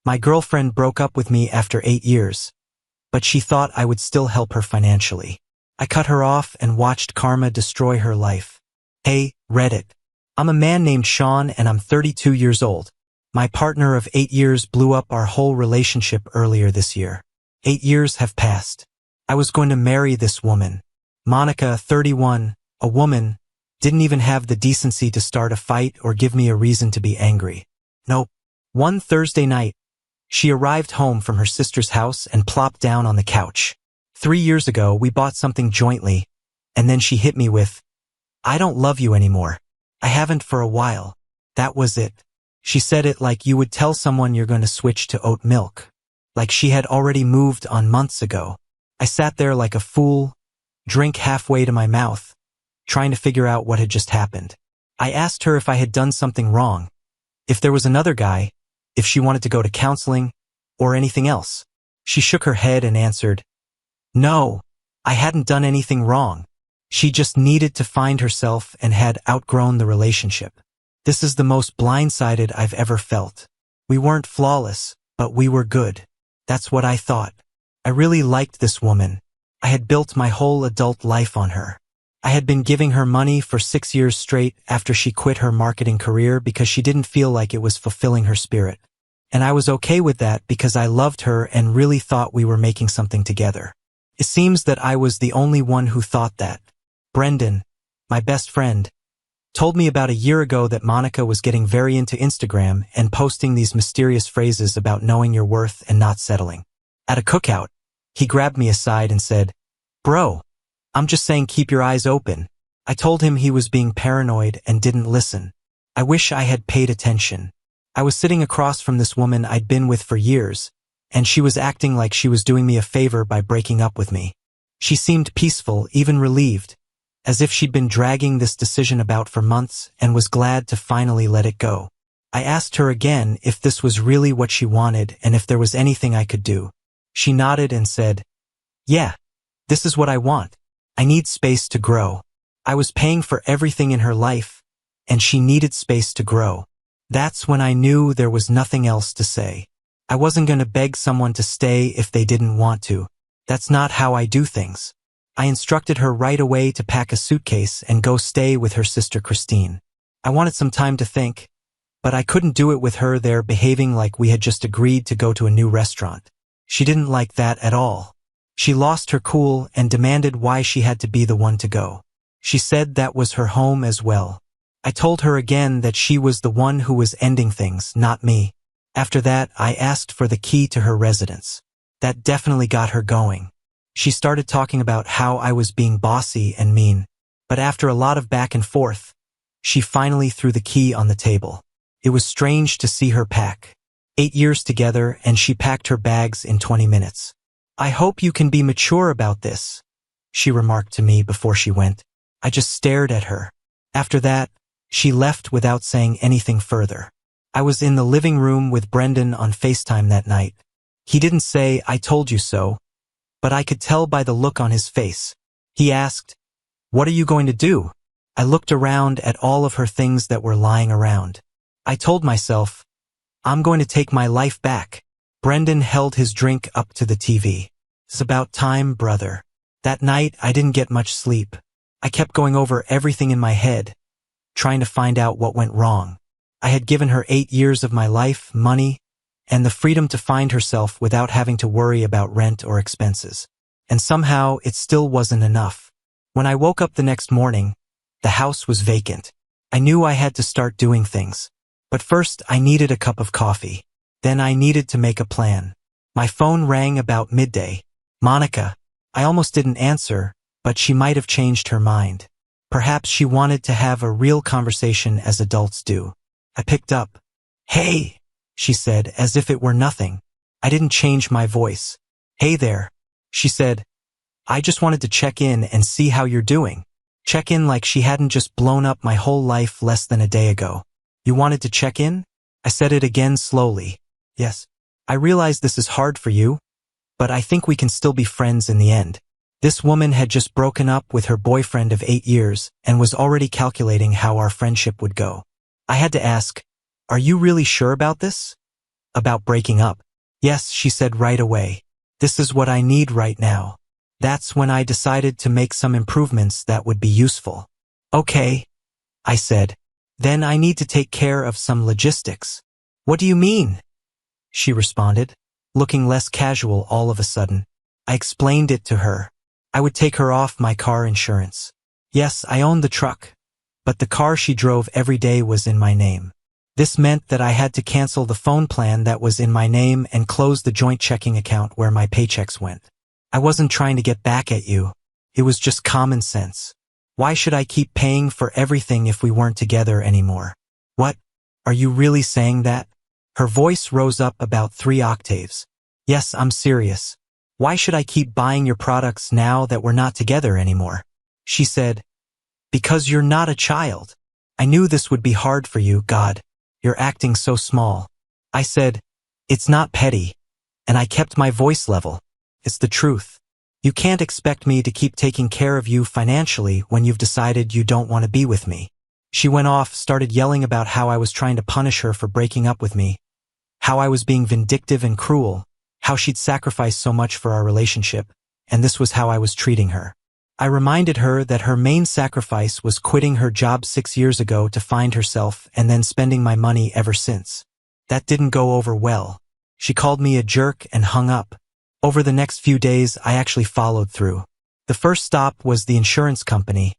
My girlfriend broke up with me after 8 years, but she thought I would still help her financially. I cut her off and watched karma destroy her life. Hey, Reddit. I'm a man named Shawn and I'm 32 years old. My partner of 8 years blew up our whole relationship earlier this year. 8 years have passed. I was going to marry this woman. Monica, 31, a woman, didn't even have the decency to start a fight or give me a reason to be angry. Nope. One Thursday night, she arrived home from her sister's house and plopped down on the couch. 3 years ago, we bought something jointly, and then she hit me with, "I don't love you anymore. I haven't for a while." That was it. She said it like you would tell someone you're going to switch to oat milk. Like she had already moved on months ago. I sat there like a fool, drink halfway to my mouth, trying to figure out what had just happened. I asked her if I had done something wrong, if there was another guy, if she wanted to go to counseling, or anything else. She shook her head and answered, "No, I hadn't done anything wrong. She just needed to find herself and had outgrown the relationship." This is the most blindsided I've ever felt. We weren't flawless, but we were good. That's what I thought. I really liked this woman. I had built my whole adult life on her. I had been giving her money for 6 years straight after she quit her marketing career because she didn't feel like it was fulfilling her spirit. And I was okay with that because I loved her and really thought we were making something together. It seems that I was the only one who thought that. Brendan, my best friend, told me about a year ago that Monica was getting very into Instagram and posting these mysterious phrases about knowing your worth and not settling. At a cookout, he grabbed me aside and said, "Bro, I'm just saying keep your eyes open." I told him he was being paranoid and didn't listen. I wish I had paid attention. I was sitting across from this woman I'd been with for years, and she was acting like she was doing me a favor by breaking up with me. She seemed peaceful, even relieved, as if she'd been dragging this decision about for months and was glad to finally let it go. I asked her again if this was really what she wanted and if there was anything I could do. She nodded and said, "Yeah, this is what I want. I need space to grow." I was paying for everything in her life, and she needed space to grow. That's when I knew there was nothing else to say. I wasn't going to beg someone to stay if they didn't want to. That's not how I do things. I instructed her right away to pack a suitcase and go stay with her sister Christine. I wanted some time to think, but I couldn't do it with her there behaving like we had just agreed to go to a new restaurant. She didn't like that at all. She lost her cool and demanded why she had to be the one to go. She said that was her home as well. I told her again that she was the one who was ending things, not me. After that, I asked for the key to her residence. That definitely got her going. She started talking about how I was being bossy and mean, but after a lot of back and forth, she finally threw the key on the table. It was strange to see her pack. 8 years together, and she packed her bags in 20 minutes. "I hope you can be mature about this," she remarked to me before she went. I just stared at her. After that, she left without saying anything further. I was in the living room with Brendan on FaceTime that night. He didn't say, "I told you so," but I could tell by the look on his face. He asked, "What are you going to do?" I looked around at all of her things that were lying around. I told myself, I'm going to take my life back. Brendan held his drink up to the TV. "It's about time, brother." That night, I didn't get much sleep. I kept going over everything in my head, trying to find out what went wrong. I had given her 8 years of my life, money, and the freedom to find herself without having to worry about rent or expenses. And somehow, it still wasn't enough. When I woke up the next morning, the house was vacant. I knew I had to start doing things. But first, I needed a cup of coffee. Then I needed to make a plan. My phone rang about midday. Monica. I almost didn't answer, but she might have changed her mind. Perhaps she wanted to have a real conversation as adults do. I picked up. "Hey," she said, as if it were nothing. I didn't change my voice. "Hey there," she said. "I just wanted to check in and see how you're doing." Check in like she hadn't just blown up my whole life less than a day ago. "You wanted to check in?" I said it again slowly. "Yes. I realize this is hard for you, but I think we can still be friends in the end." This woman had just broken up with her boyfriend of 8 years and was already calculating how our friendship would go. I had to ask, "Are you really sure about this?" About breaking up. Yes, she said right away. This is what I need right now. That's when I decided to make some improvements that would be useful. Okay, I said. Then I need to take care of some logistics. What do you mean? She responded, looking less casual all of a sudden. I explained it to her. I would take her off my car insurance. Yes, I owned the truck, but the car she drove every day was in my name. This meant that I had to cancel the phone plan that was in my name and close the joint checking account where my paychecks went. I wasn't trying to get back at you. It was just common sense. Why should I keep paying for everything if we weren't together anymore? What? Are you really saying that? Her voice rose up about 3 octaves. Yes, I'm serious. Why should I keep buying your products now that we're not together anymore? She said, because you're not a child. I knew this would be hard for you, God. You're acting so small. I said, it's not petty. And I kept my voice level. It's the truth. You can't expect me to keep taking care of you financially when you've decided you don't want to be with me. She went off, started yelling about how I was trying to punish her for breaking up with me, how I was being vindictive and cruel, how she'd sacrificed so much for our relationship, and this was how I was treating her. I reminded her that her main sacrifice was quitting her job 6 years ago to find herself and then spending my money ever since. That didn't go over well. She called me a jerk and hung up. Over the next few days, I actually followed through. The first stop was the insurance company,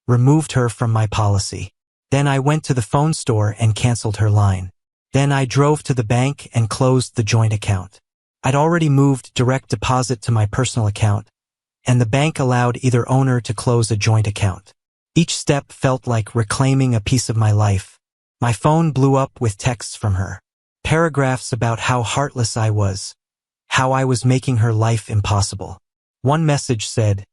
removed her from my policy. Then I went to the phone store and canceled her line. Then I drove to the bank and closed the joint account. I'd already moved direct deposit to my personal account, and the bank allowed either owner to close a joint account. Each step felt like reclaiming a piece of my life. My phone blew up with texts from her. Paragraphs about how heartless I was, how I was making her life impossible. One message said,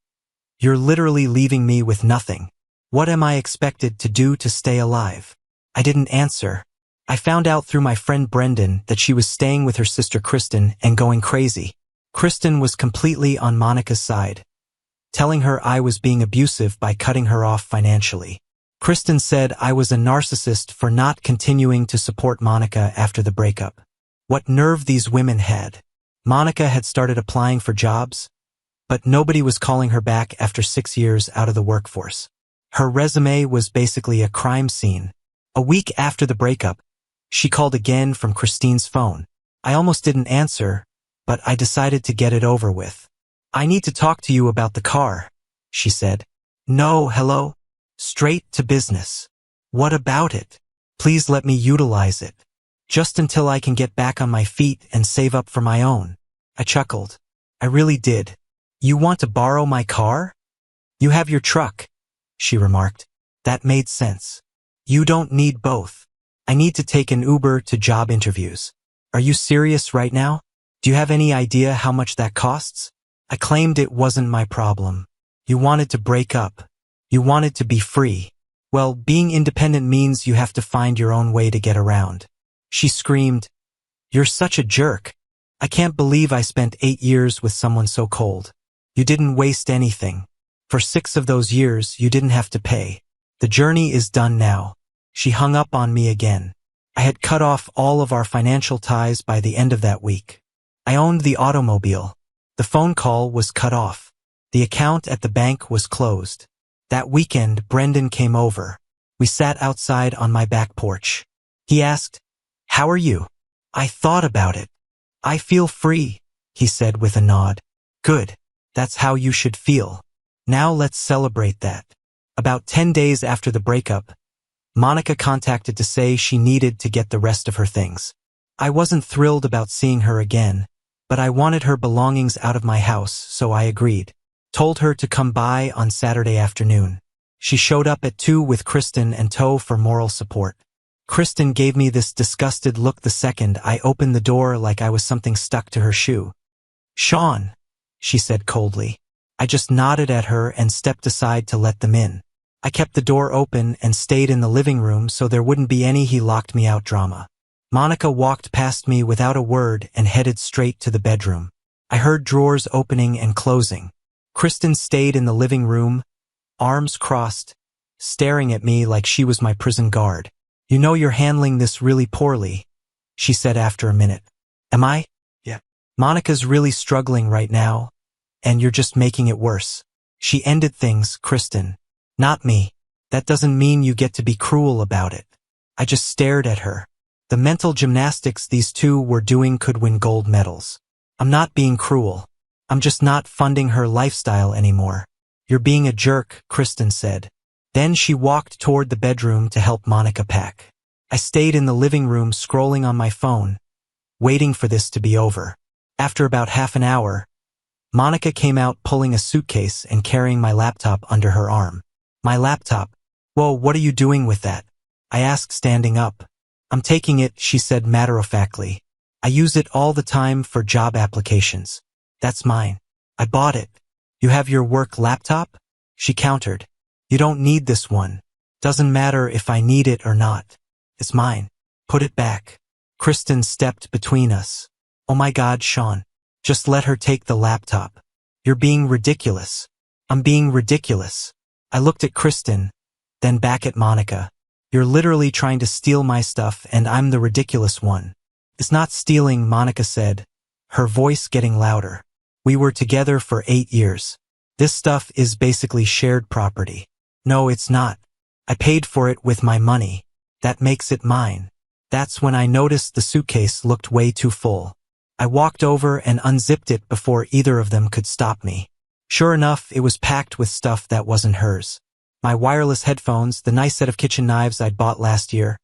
"You're literally leaving me with nothing. What am I expected to do to stay alive?" I didn't answer. I found out through my friend Brendan that she was staying with her sister Kristen and going crazy. Kristen was completely on Monica's side, telling her I was being abusive by cutting her off financially. Kristen said I was a narcissist for not continuing to support Monica after the breakup. What nerve these women had. Monica had started applying for jobs, but nobody was calling her back after 6 years out of the workforce. Her resume was basically a crime scene. A week after the breakup, she called again from Christine's phone. I almost didn't answer, but I decided to get it over with. "I need to talk to you about the car," she said. "No, hello? Straight to business. What about it? Please let me utilize it. Just until I can get back on my feet and save up for my own." I chuckled. I really did. "You want to borrow my car? You have your truck," she remarked. That made sense. "You don't need both. I need to take an Uber to job interviews." "Are you serious right now? Do you have any idea how much that costs?" I claimed it wasn't my problem. "You wanted to break up. You wanted to be free. Well, being independent means you have to find your own way to get around." She screamed, "You're such a jerk. I can't believe I spent 8 years with someone so cold. You didn't waste anything. For 6 of those years, you didn't have to pay. The journey is done now." She hung up on me again. I had cut off all of our financial ties by the end of that week. I owned the automobile. The phone call was cut off. The account at the bank was closed. That weekend, Brendan came over. We sat outside on my back porch. He asked, "How are you?" I thought about it. "I feel free," he said with a nod. "Good. That's how you should feel. Now let's celebrate that." About 10 days after the breakup, Monica contacted to say she needed to get the rest of her things. I wasn't thrilled about seeing her again, but I wanted her belongings out of my house, so I agreed. Told her to come by on Saturday afternoon. She showed up at 2 with Kristen and Toe for moral support. Kristen gave me this disgusted look the second I opened the door, like I was something stuck to her shoe. "Shawn," she said coldly. I just nodded at her and stepped aside to let them in. I kept the door open and stayed in the living room so there wouldn't be any "he locked me out" drama. Monica walked past me without a word and headed straight to the bedroom. I heard drawers opening and closing. Kristen stayed in the living room, arms crossed, staring at me like she was my prison guard. "You know you're handling this really poorly," she said after a minute. Am I? Yeah. Monica's really struggling right now, and you're just making it worse. She ended things, Kristen. Not me. That doesn't mean you get to be cruel about it. I just stared at her. The mental gymnastics these two were doing could win gold medals. I'm not being cruel. I'm just not funding her lifestyle anymore. You're being a jerk, Kristen said. Then she walked toward the bedroom to help Monica pack. I stayed in the living room scrolling on my phone, waiting for this to be over. After about half an hour, Monica came out pulling a suitcase and carrying my laptop under her arm. My laptop? Whoa, what are you doing with that? I asked, standing up. I'm taking it, she said matter-of-factly. I use it all the time for job applications. That's mine. I bought it. You have your work laptop? She countered. You don't need this one. Doesn't matter if I need it or not. It's mine. Put it back. Kristen stepped between us. Oh my God, Shawn. Just let her take the laptop. You're being ridiculous. I'm being ridiculous. I looked at Kristen, then back at Monica. You're literally trying to steal my stuff and I'm the ridiculous one. It's not stealing, Monica said, her voice getting louder. We were together for 8 years. This stuff is basically shared property. No, it's not. I paid for it with my money. That makes it mine. That's when I noticed the suitcase looked way too full. I walked over and unzipped it before either of them could stop me. Sure enough, it was packed with stuff that wasn't hers. My wireless headphones, the nice set of kitchen knives I'd bought last year,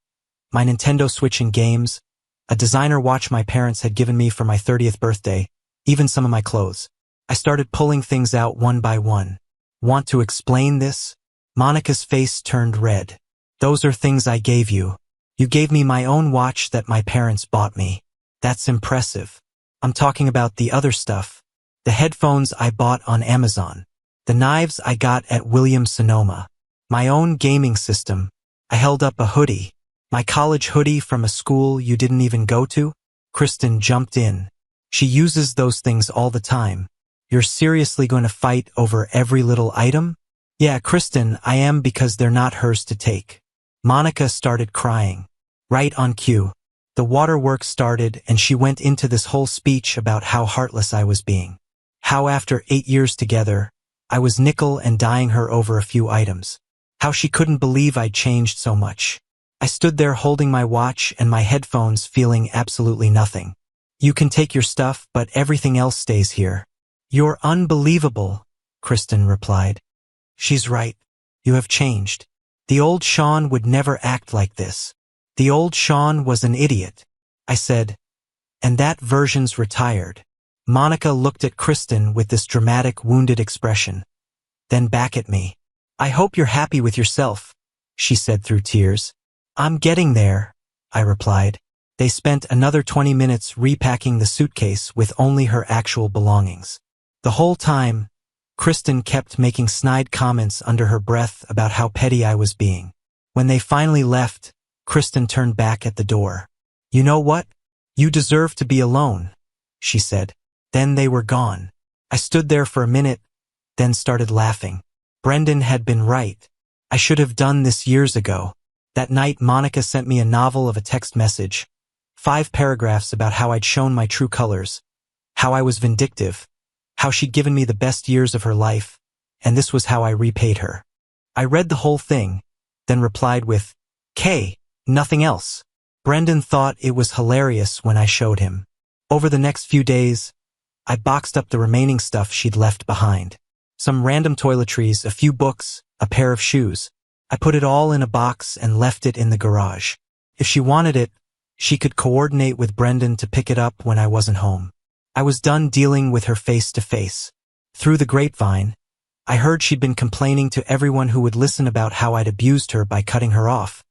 my Nintendo Switch and games, a designer watch my parents had given me for my 30th birthday, even some of my clothes. I started pulling things out one by one. Want to explain this? Monica's face turned red. Those are things I gave you. You gave me my own watch that my parents bought me. That's impressive. I'm talking about the other stuff. The headphones I bought on Amazon. The knives I got at Williams-Sonoma. My own gaming system. I held up a hoodie. My college hoodie from a school you didn't even go to? Kristen jumped in. She uses those things all the time. You're seriously going to fight over every little item? Yeah, Kristen, I am, because they're not hers to take. Monica started crying. Right on cue. The waterworks started and she went into this whole speech about how heartless I was being. How after 8 years together, I was nickel and dying her over a few items. How she couldn't believe I'd changed so much. I stood there holding my watch and my headphones, feeling absolutely nothing. You can take your stuff, but everything else stays here. You're unbelievable, Kristen replied. She's right. You have changed. The old Shawn would never act like this. The old Shawn was an idiot. I said, and that version's retired. Monica looked at Kristen with this dramatic, wounded expression. Then back at me. I hope you're happy with yourself, she said through tears. I'm getting there, I replied. They spent another 20 minutes repacking the suitcase with only her actual belongings. The whole time, Kristen kept making snide comments under her breath about how petty I was being. When they finally left, Kristen turned back at the door. You know what? You deserve to be alone, she said. Then they were gone. I stood there for a minute, then started laughing. Brendan had been right. I should have done this years ago. That night, Monica sent me a novel of a text message. 5 paragraphs about how I'd shown my true colors, how I was vindictive, how she'd given me the best years of her life, and this was how I repaid her. I read the whole thing, then replied with, K, nothing else. Brendan thought it was hilarious when I showed him. Over the next few days, I boxed up the remaining stuff she'd left behind. Some random toiletries, a few books, a pair of shoes. I put it all in a box and left it in the garage. If she wanted it, she could coordinate with Brendan to pick it up when I wasn't home. I was done dealing with her face to face. Through the grapevine, I heard she'd been complaining to everyone who would listen about how I'd abused her by cutting her off,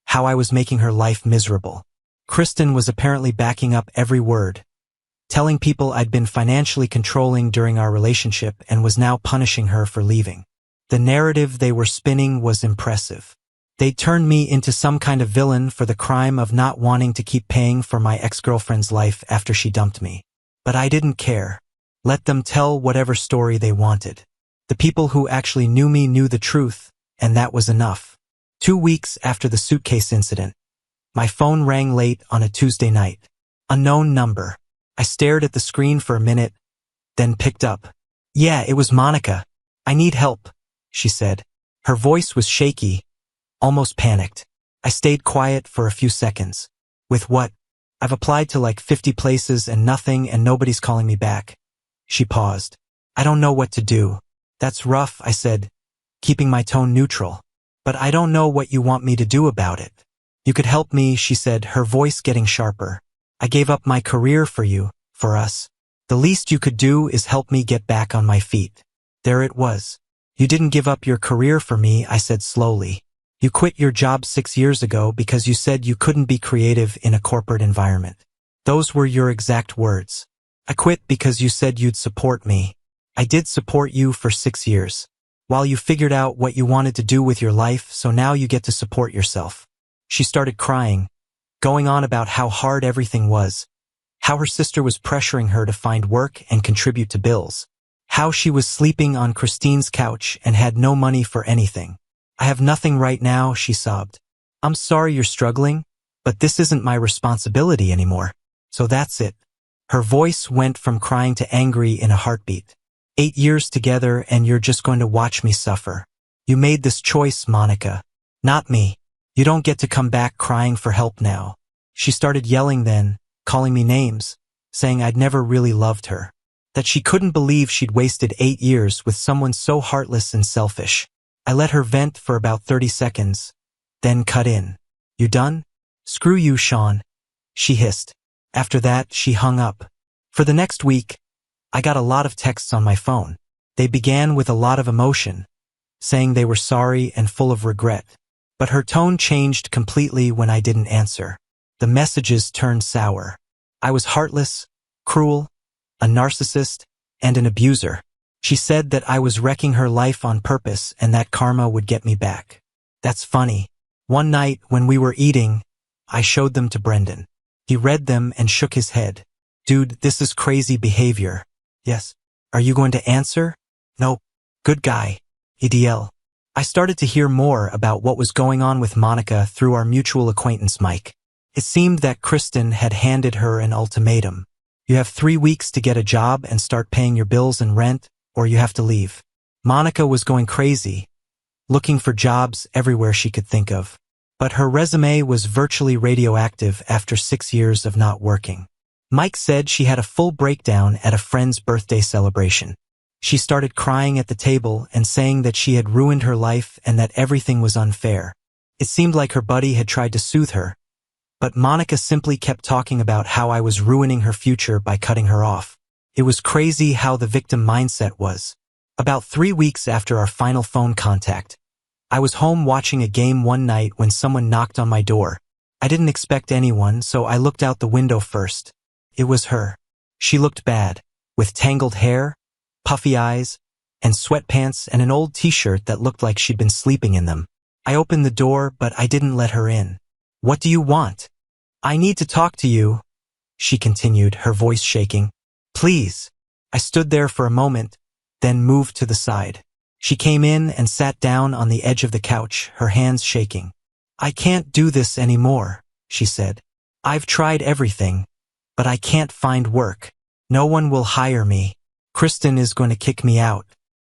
how I was making her life miserable. Kristen was apparently backing up every word, telling people I'd been financially controlling during our relationship and was now punishing her for leaving. The narrative they were spinning was impressive. They turned me into some kind of villain for the crime of not wanting to keep paying for my ex-girlfriend's life after she dumped me. But I didn't care. Let them tell whatever story they wanted. The people who actually knew me knew the truth, and that was enough. 2 weeks after the suitcase incident, my phone rang late on a Tuesday night. Unknown number. I stared at the screen for a minute, then picked up. Yeah, it was Monica. I need help, she said. Her voice was shaky, almost panicked. I stayed quiet for a few seconds. With what? I've applied to like 50 places and nothing and nobody's calling me back. She paused. I don't know what to do. That's rough, I said, keeping my tone neutral. But I don't know what you want me to do about it. You could help me, she said, her voice getting sharper. I gave up my career for you, for us. The least you could do is help me get back on my feet. There it was. You didn't give up your career for me, I said slowly. You quit your job 6 years ago because you said you couldn't be creative in a corporate environment. Those were your exact words. I quit because you said you'd support me. I did support you for 6 years. While you figured out what you wanted to do with your life, so now you get to support yourself. She started crying, going on about how hard everything was, how her sister was pressuring her to find work and contribute to bills, how she was sleeping on Christine's couch and had no money for anything. I have nothing right now, she sobbed. I'm sorry you're struggling, but this isn't my responsibility anymore. So that's it. Her voice went from crying to angry in a heartbeat. 8 years together and you're just going to watch me suffer. You made this choice, Monica. Not me. You don't get to come back crying for help now. She started yelling then, calling me names, saying I'd never really loved her. That she couldn't believe she'd wasted 8 years with someone so heartless and selfish. I let her vent for about 30 seconds, then cut in. You done? Screw you, Shawn, she hissed. After that, she hung up. For the next week, I got a lot of texts on my phone. They began with a lot of emotion, saying they were sorry and full of regret. But her tone changed completely when I didn't answer. The messages turned sour. I was heartless, cruel, a narcissist, and an abuser. She said that I was wrecking her life on purpose and that karma would get me back. That's funny. One night when we were eating, I showed them to Brendan. He read them and shook his head. Dude, this is crazy behavior. Yes. Are you going to answer? No. Good guy. EDL. I started to hear more about what was going on with Monica through our mutual acquaintance Mike. It seemed that Kristen had handed her an ultimatum. You have 3 weeks to get a job and start paying your bills and rent, or you have to leave. Monica was going crazy, looking for jobs everywhere she could think of. But her resume was virtually radioactive after 6 years of not working. Mike said she had a full breakdown at a friend's birthday celebration. She started crying at the table and saying that she had ruined her life and that everything was unfair. It seemed like her buddy had tried to soothe her, but Monica simply kept talking about how I was ruining her future by cutting her off. It was crazy how the victim mindset was. About 3 weeks after our final phone contact, I was home watching a game one night when someone knocked on my door. I didn't expect anyone, so I looked out the window first. It was her. She looked bad, with tangled hair, puffy eyes, and sweatpants and an old t-shirt that looked like she'd been sleeping in them. I opened the door, but I didn't let her in. What do you want? I need to talk to you, she continued, her voice shaking. Please. I stood there for a moment, then moved to the side. She came in and sat down on the edge of the couch, her hands shaking. I can't do this anymore, she said. I've tried everything, but I can't find work. No one will hire me. Kristen is going to kick me out.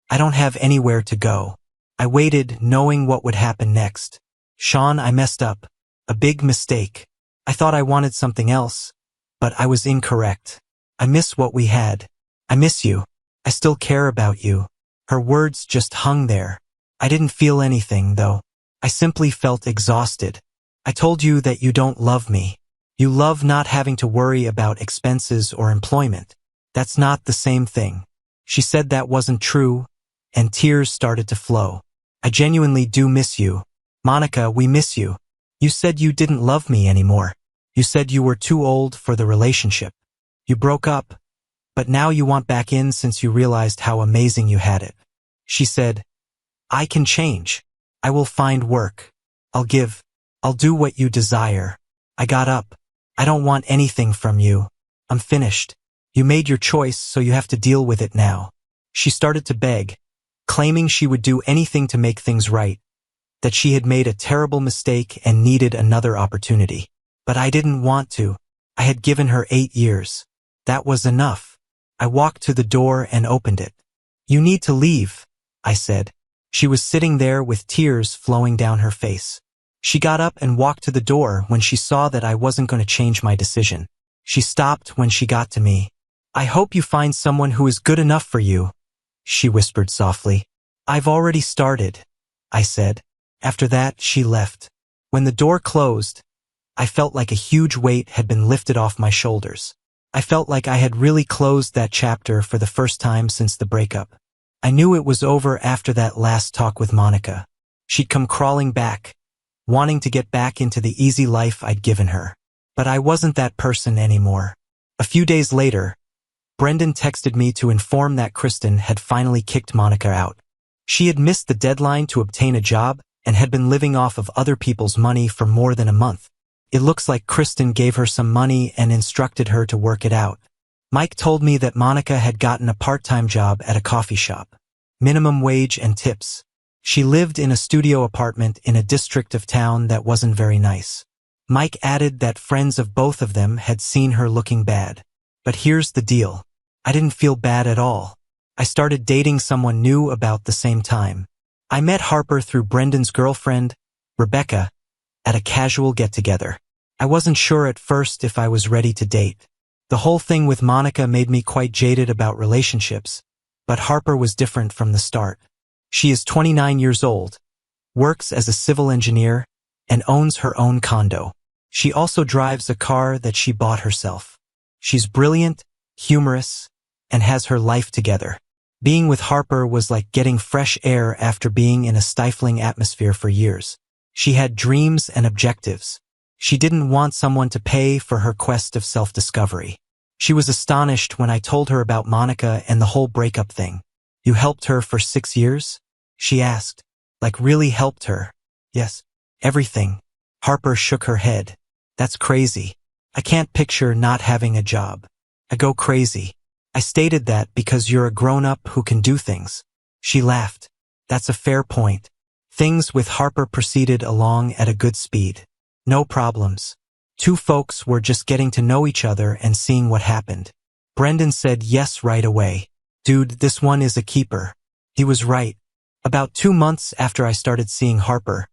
I don't have anywhere to go. I waited, knowing what would happen next. Shawn, I messed up. A big mistake. I thought I wanted something else, but I was incorrect. I miss what we had. I miss you. I still care about you. Her words just hung there. I didn't feel anything, though. I simply felt exhausted. I told you that you don't love me. You love not having to worry about expenses or employment. That's not the same thing. She said that wasn't true, and tears started to flow. I genuinely do miss you. Monica, we miss you. You said you didn't love me anymore. You said you were too old for the relationship. You broke up, but now you want back in since you realized how amazing you had it. She said, I can change. I will find work. I'll do what you desire. I got up. I don't want anything from you. I'm finished. You made your choice, so you have to deal with it now. She started to beg, claiming she would do anything to make things right, that she had made a terrible mistake and needed another opportunity. But I didn't want to. I had given her 8 years. That was enough. I walked to the door and opened it. You need to leave, I said. She was sitting there with tears flowing down her face. She got up and walked to the door when she saw that I wasn't going to change my decision. She stopped when she got to me. I hope you find someone who is good enough for you, she whispered softly. I've already started, I said. After that, she left. When the door closed, I felt like a huge weight had been lifted off my shoulders. I felt like I had really closed that chapter for the first time since the breakup. I knew it was over after that last talk with Monica. She'd come crawling back, wanting to get back into the easy life I'd given her. But I wasn't that person anymore. A few days later, Brendan texted me to inform that Kristen had finally kicked Monica out. She had missed the deadline to obtain a job and had been living off of other people's money for more than a month. It looks like Kristen gave her some money and instructed her to work it out. Mike told me that Monica had gotten a part-time job at a coffee shop. Minimum wage and tips. She lived in a studio apartment in a district of town that wasn't very nice. Mike added that friends of both of them had seen her looking bad. But here's the deal. I didn't feel bad at all. I started dating someone new about the same time. I met Harper through Brendan's girlfriend, Rebecca, at a casual get-together. I wasn't sure at first if I was ready to date. The whole thing with Monica made me quite jaded about relationships, but Harper was different from the start. She is 29 years old, works as a civil engineer, and owns her own condo. She also drives a car that she bought herself. She's brilliant, humorous, and has her life together. Being with Harper was like getting fresh air after being in a stifling atmosphere for years. She had dreams and objectives. She didn't want someone to pay for her quest of self-discovery. She was astonished when I told her about Monica and the whole breakup thing. You helped her for 6 years? She asked. Like really helped her? Yes. Everything. Harper shook her head. That's crazy. I can't picture not having a job. I go crazy. I stated that because you're a grown-up who can do things. She laughed. That's a fair point. Things with Harper proceeded along at a good speed. No problems. Two folks were just getting to know each other and seeing what happened. Brendan said yes right away. Dude, this one is a keeper. He was right. About 2 months after I started seeing Harper,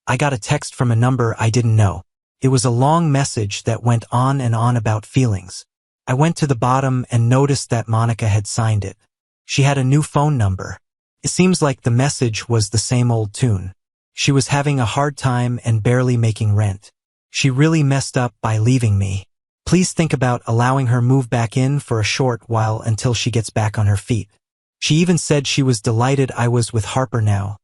I got a text from a number I didn't know. It was a long message that went on and on about feelings. I went to the bottom and noticed that Monica had signed it. She had a new phone number. It seems like the message was the same old tune. She was having a hard time and barely making rent. She really messed up by leaving me. Please think about allowing her move back in for a short while until she gets back on her feet. She even said she was delighted I was with Harper now,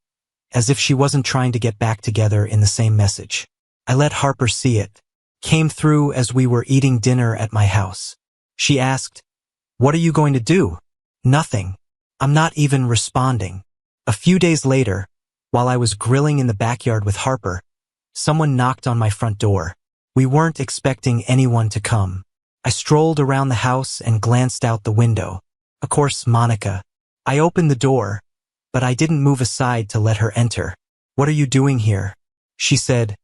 as if she wasn't trying to get back together in the same message. I let Harper see it. Came through as we were eating dinner at my house. She asked, "What are you going to do?" "Nothing. I'm not even responding." A few days later, while I was grilling in the backyard with Harper, someone knocked on my front door. We weren't expecting anyone to come. I strolled around the house and glanced out the window. Of course, Monica. I opened the door, but I didn't move aside to let her enter. "What are you doing here?" She said,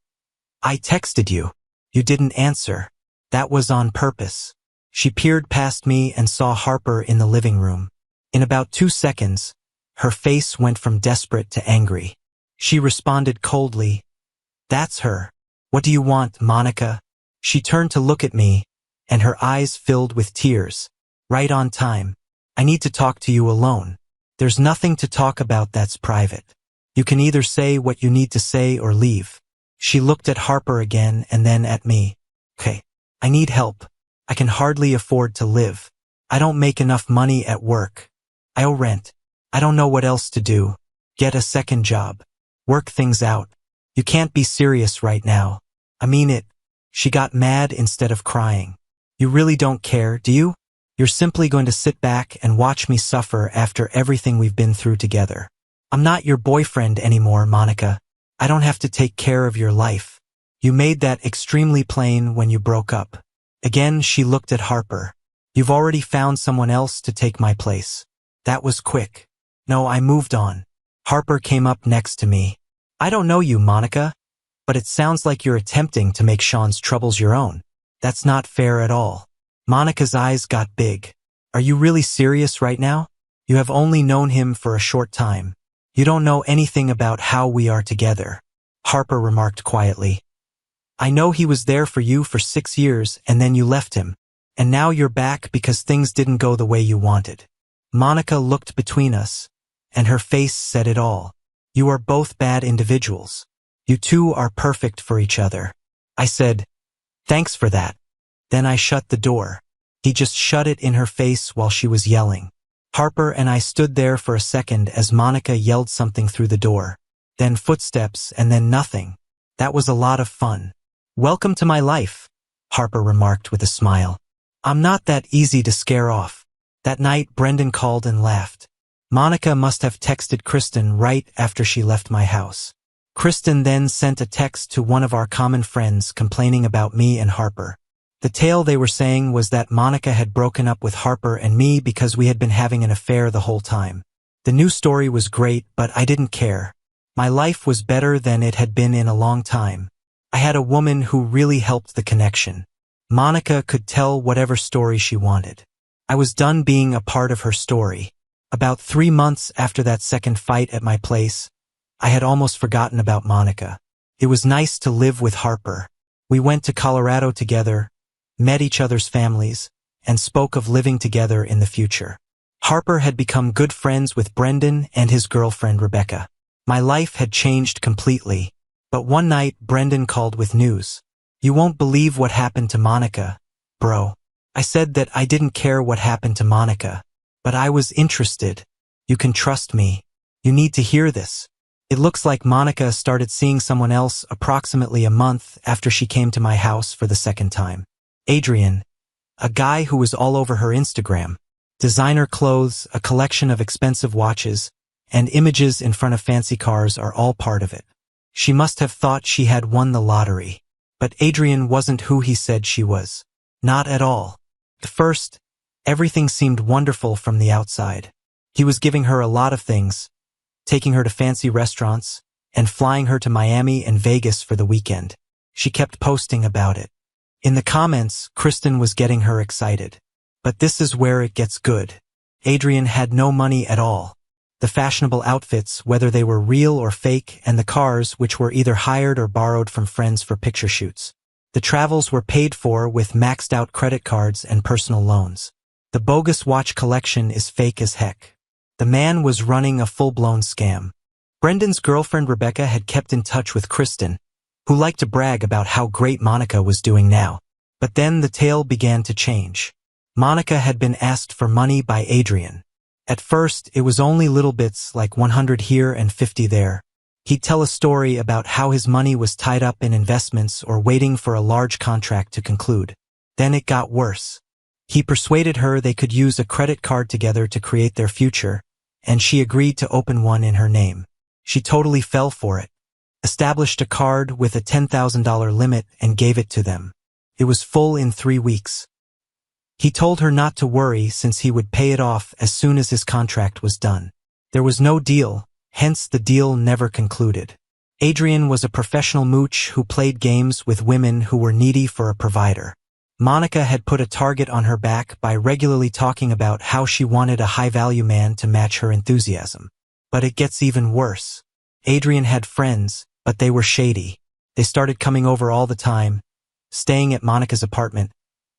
"I texted you. You didn't answer. That was on purpose." She peered past me and saw Harper in the living room. In about 2 seconds, her face went from desperate to angry. She responded coldly, "That's her. What do you want, Monica?" She turned to look at me, and her eyes filled with tears. "Right on time. I need to talk to you alone. There's nothing to talk about that's private. You can either say what you need to say or leave." She looked at Harper again and then at me. "Okay, I need help. I can hardly afford to live. I don't make enough money at work. I owe rent. I don't know what else to do. Get a second job. Work things out. You can't be serious right now. I mean it." She got mad instead of crying. "You really don't care, do you? You're simply going to sit back and watch me suffer after everything we've been through together. I'm not your boyfriend anymore, Monica. I don't have to take care of your life. You made that extremely plain when you broke up." Again, she looked at Harper. "You've already found someone else to take my place." That was quick. No, I moved on. Harper came up next to me. "I don't know you, Monica, but it sounds like you're attempting to make Shawn's troubles your own. That's not fair at all." Monica's eyes got big. Are you really serious right now? You have only known him for a short time. You don't know anything about how we are together, Harper remarked quietly. I know he was there for you for 6 years and then you left him. And now you're back because things didn't go the way you wanted. Monica looked between us, and her face said it all. You are both bad individuals. You two are perfect for each other. I said, thanks for that. Then I shut the door. He just shut it in her face while she was yelling. Harper and I stood there for a second as Monica yelled something through the door. Then footsteps and then nothing. That was a lot of fun. Welcome to my life, Harper remarked with a smile. I'm not that easy to scare off. That night, Brendan called and laughed. Monica must have texted Kristen right after she left my house. Kristen then sent a text to one of our common friends complaining about me and Harper. The tale they were saying was that Monica had broken up with Harper and me because we had been having an affair the whole time. The new story was great, but I didn't care. My life was better than it had been in a long time. I had a woman who really helped the connection. Monica could tell whatever story she wanted. I was done being a part of her story. About 3 months after that second fight at my place, I had almost forgotten about Monica. It was nice to live with Harper. We went to Colorado together, met each other's families, and spoke of living together in the future. Harper had become good friends with Brendan and his girlfriend Rebecca. My life had changed completely. But one night, Brendan called with news. You won't believe what happened to Monica, bro. I said that I didn't care what happened to Monica, but I was interested. You can trust me. You need to hear this. It looks like Monica started seeing someone else approximately a month after she came to my house for the second time. Adrian, a guy who was all over her Instagram. Designer clothes, a collection of expensive watches, and images in front of fancy cars are all part of it. She must have thought she had won the lottery. But Adrian wasn't who he said she was. Not at all. At first, everything seemed wonderful from the outside. He was giving her a lot of things, taking her to fancy restaurants, and flying her to Miami and Vegas for the weekend. She kept posting about it. In the comments, Kristen was getting her excited. But this is where it gets good. Adrian had no money at all. The fashionable outfits, whether they were real or fake, and the cars, which were either hired or borrowed from friends for picture shoots. The travels were paid for with maxed-out credit cards and personal loans. The bogus watch collection is fake as heck. The man was running a full-blown scam. Brendan's girlfriend Rebecca had kept in touch with Kristen, who liked to brag about how great Monica was doing now. But then the tale began to change. Monica had been asked for money by Adrian. At first, it was only little bits like 100 here and 50 there. He'd tell a story about how his money was tied up in investments or waiting for a large contract to conclude. Then it got worse. He persuaded her they could use a credit card together to create their future, and she agreed to open one in her name. She totally fell for it, established a card with a $10,000 limit and gave it to them. It was full in 3 weeks. He told her not to worry since he would pay it off as soon as his contract was done. There was no deal, hence the deal never concluded. Adrian was a professional mooch who played games with women who were needy for a provider. Monica had put a target on her back by regularly talking about how she wanted a high-value man to match her enthusiasm. But it gets even worse. Adrian had friends, but they were shady. They started coming over all the time, staying at Monica's apartment,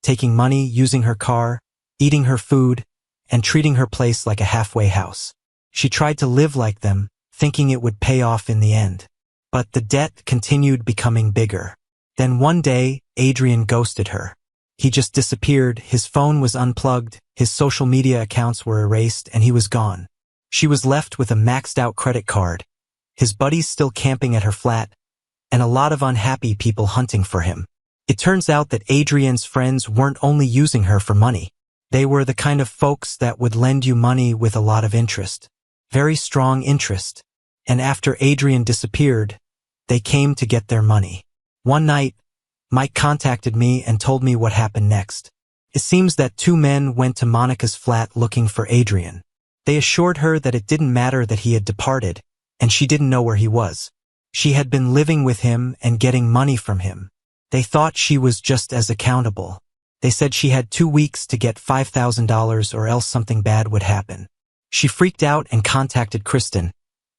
taking money, using her car, eating her food, and treating her place like a halfway house. She tried to live like them, thinking it would pay off in the end. But the debt continued becoming bigger. Then one day, Adrian ghosted her. He just disappeared, his phone was unplugged, his social media accounts were erased, and he was gone. She was left with a maxed-out credit card, his buddies still camping at her flat, and a lot of unhappy people hunting for him. It turns out that Adrian's friends weren't only using her for money. They were the kind of folks that would lend you money with a lot of interest. Very strong interest. And after Adrian disappeared, they came to get their money. One night, Mike contacted me and told me what happened next. It seems that 2 men went to Monica's flat looking for Adrian. They assured her that it didn't matter that he had departed, and she didn't know where he was. She had been living with him and getting money from him. They thought she was just as accountable. They said she had 2 weeks to get $5,000 or else something bad would happen. She freaked out and contacted Kristen,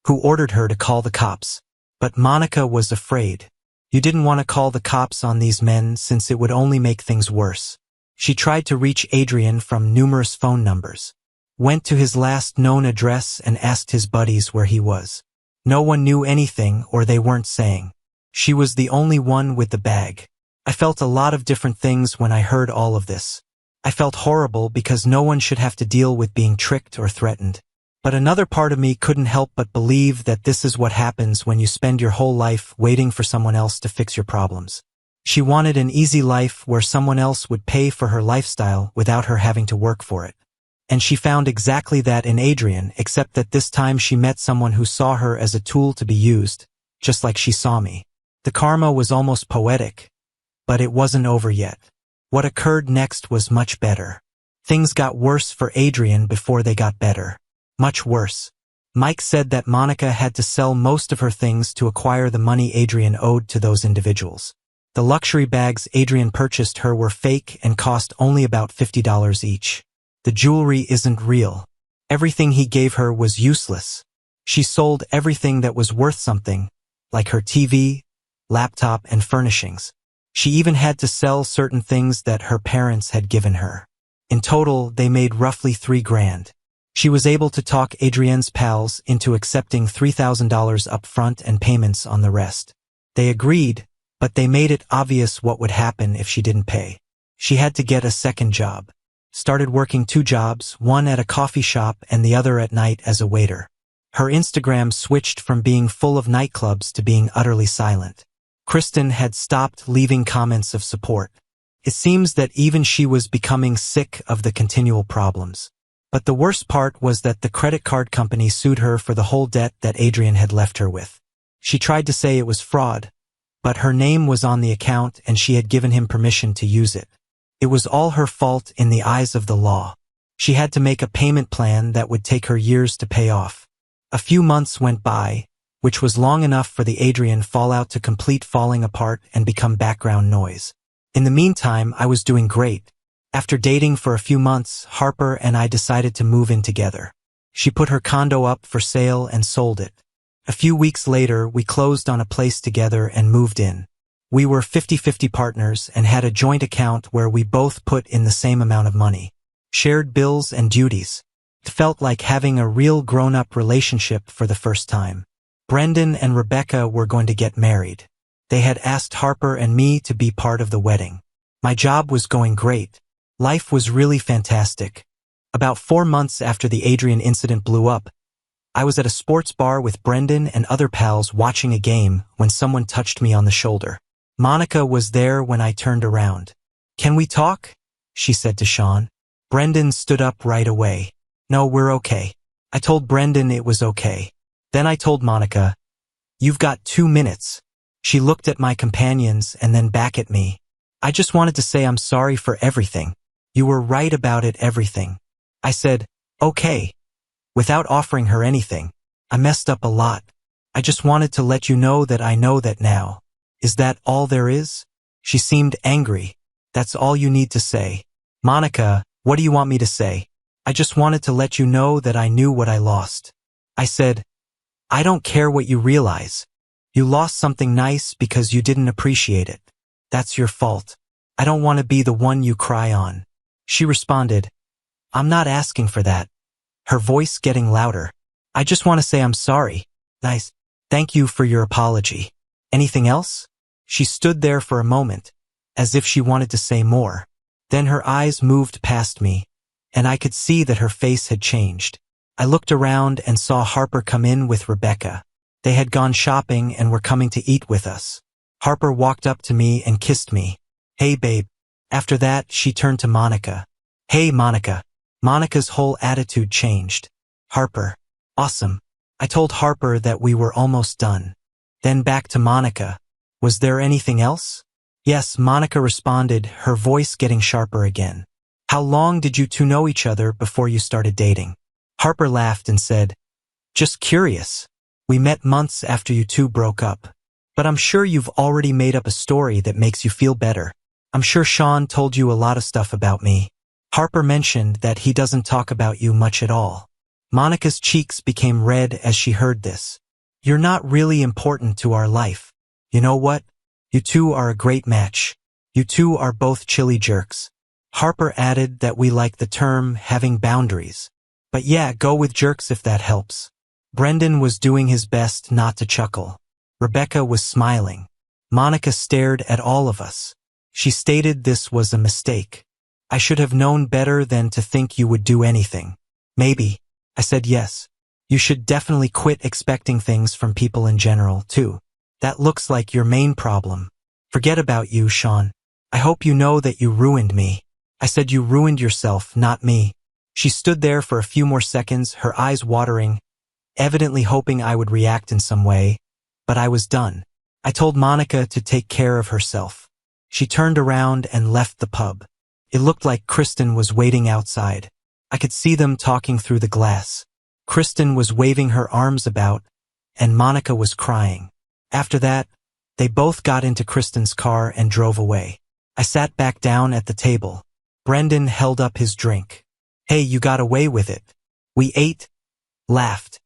who ordered her to call the cops. But Monica was afraid. You didn't want to call the cops on these men since it would only make things worse. She tried to reach Adrian from numerous phone numbers, went to his last known address and asked his buddies where he was. No one knew anything or they weren't saying. She was the only one with the bag. I felt a lot of different things when I heard all of this. I felt horrible because no one should have to deal with being tricked or threatened. But another part of me couldn't help but believe that this is what happens when you spend your whole life waiting for someone else to fix your problems. She wanted an easy life where someone else would pay for her lifestyle without her having to work for it. And she found exactly that in Adrian, except that this time she met someone who saw her as a tool to be used, just like she saw me. The karma was almost poetic, but it wasn't over yet. What occurred next was much better. Things got worse for Adrian before they got better. Much worse. Mike said that Monica had to sell most of her things to acquire the money Adrian owed to those individuals. The luxury bags Adrian purchased her were fake and cost only about $50 each. The jewelry isn't real. Everything he gave her was useless. She sold everything that was worth something, like her TV, laptop, and furnishings. She even had to sell certain things that her parents had given her. In total, they made roughly $3,000. She was able to talk Adrienne's pals into accepting $3,000 up front and payments on the rest. They agreed, but they made it obvious what would happen if she didn't pay. She had to get a second job. Started working 2 jobs, one at a coffee shop and the other at night as a waiter. Her Instagram switched from being full of nightclubs to being utterly silent. Kristen had stopped leaving comments of support. It seems that even she was becoming sick of the continual problems. But the worst part was that the credit card company sued her for the whole debt that Adrian had left her with. She tried to say it was fraud, but her name was on the account and she had given him permission to use it. It was all her fault in the eyes of the law. She had to make a payment plan that would take her years to pay off. A few months went by, which was long enough for the Adrian fallout to complete falling apart and become background noise. In the meantime, I was doing great. After dating for a few months, Harper and I decided to move in together. She put her condo up for sale and sold it. A few weeks later, we closed on a place together and moved in. We were 50-50 partners and had a joint account where we both put in the same amount of money. Shared bills and duties. It felt like having a real grown-up relationship for the first time. Brendan and Rebecca were going to get married. They had asked Harper and me to be part of the wedding. My job was going great. Life was really fantastic. About 4 months after the Adrian incident blew up, I was at a sports bar with Brendan and other pals watching a game when someone touched me on the shoulder. Monica was there when I turned around. "Can we talk?" she said to Shawn. Brendan stood up right away. "No, we're okay." I told Brendan it was okay. Then I told Monica, "You've got 2 minutes." She looked at my companions and then back at me. "I just wanted to say I'm sorry for everything. You were right about it, everything." I said, "Okay," without offering her anything. "I messed up a lot. I just wanted to let you know that I know that now." "Is that all there is?" She seemed angry. "That's all you need to say." "Monica, what do you want me to say?" "I just wanted to let you know that I knew what I lost." I said, "I don't care what you realize. You lost something nice because you didn't appreciate it. That's your fault. I don't want to be the one you cry on." She responded, "I'm not asking for that," her voice getting louder. "I just want to say I'm sorry." "Nice. Thank you for your apology. Anything else?" She stood there for a moment, as if she wanted to say more. Then her eyes moved past me, and I could see that her face had changed. I looked around and saw Harper come in with Rebecca. They had gone shopping and were coming to eat with us. Harper walked up to me and kissed me. "Hey, babe." After that, she turned to Monica. "Hey, Monica." Monica's whole attitude changed. "Harper. Awesome." I told Harper that we were almost done. Then back to Monica. "Was there anything else?" "Yes," Monica responded, her voice getting sharper again. "How long did you two know each other before you started dating?" Harper laughed and said, "Just curious. We met months after you two broke up. But I'm sure you've already made up a story that makes you feel better." I'm sure Shawn told you a lot of stuff about me. Harper mentioned that he doesn't talk about you much at all. Monica's cheeks became red as she heard this. You're not really important to our life. You know what? You two are a great match. You two are both chilly jerks. Harper added that we like the term having boundaries. But yeah, go with jerks if that helps. Brendan was doing his best not to chuckle. Rebecca was smiling. Monica stared at all of us. She stated this was a mistake. I should have known better than to think you would do anything. Maybe. I said yes. You should definitely quit expecting things from people in general, too. That looks like your main problem. Forget about you, Shawn. I hope you know that you ruined me. I said you ruined yourself, not me. She stood there for a few more seconds, her eyes watering, evidently hoping I would react in some way, but I was done. I told Monica to take care of herself. She turned around and left the pub. It looked like Kristen was waiting outside. I could see them talking through the glass. Kristen was waving her arms about, and Monica was crying. After that, they both got into Kristen's car and drove away. I sat back down at the table. Brendan held up his drink. Hey, you got away with it. We ate, laughed,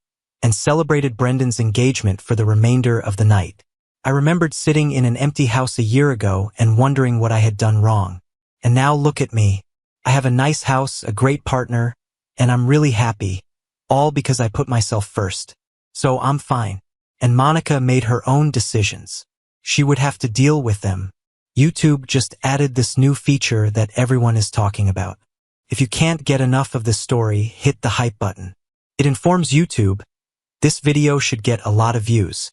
and celebrated Brendan's engagement for the remainder of the night. I remembered sitting in an empty house a year ago and wondering what I had done wrong. And now look at me. I have a nice house, a great partner, and I'm really happy, all because I put myself first. So I'm fine. And Monica made her own decisions. She would have to deal with them. YouTube just added this new feature that everyone is talking about. If you can't get enough of this story, hit the hype button. It informs YouTube this video should get a lot of views.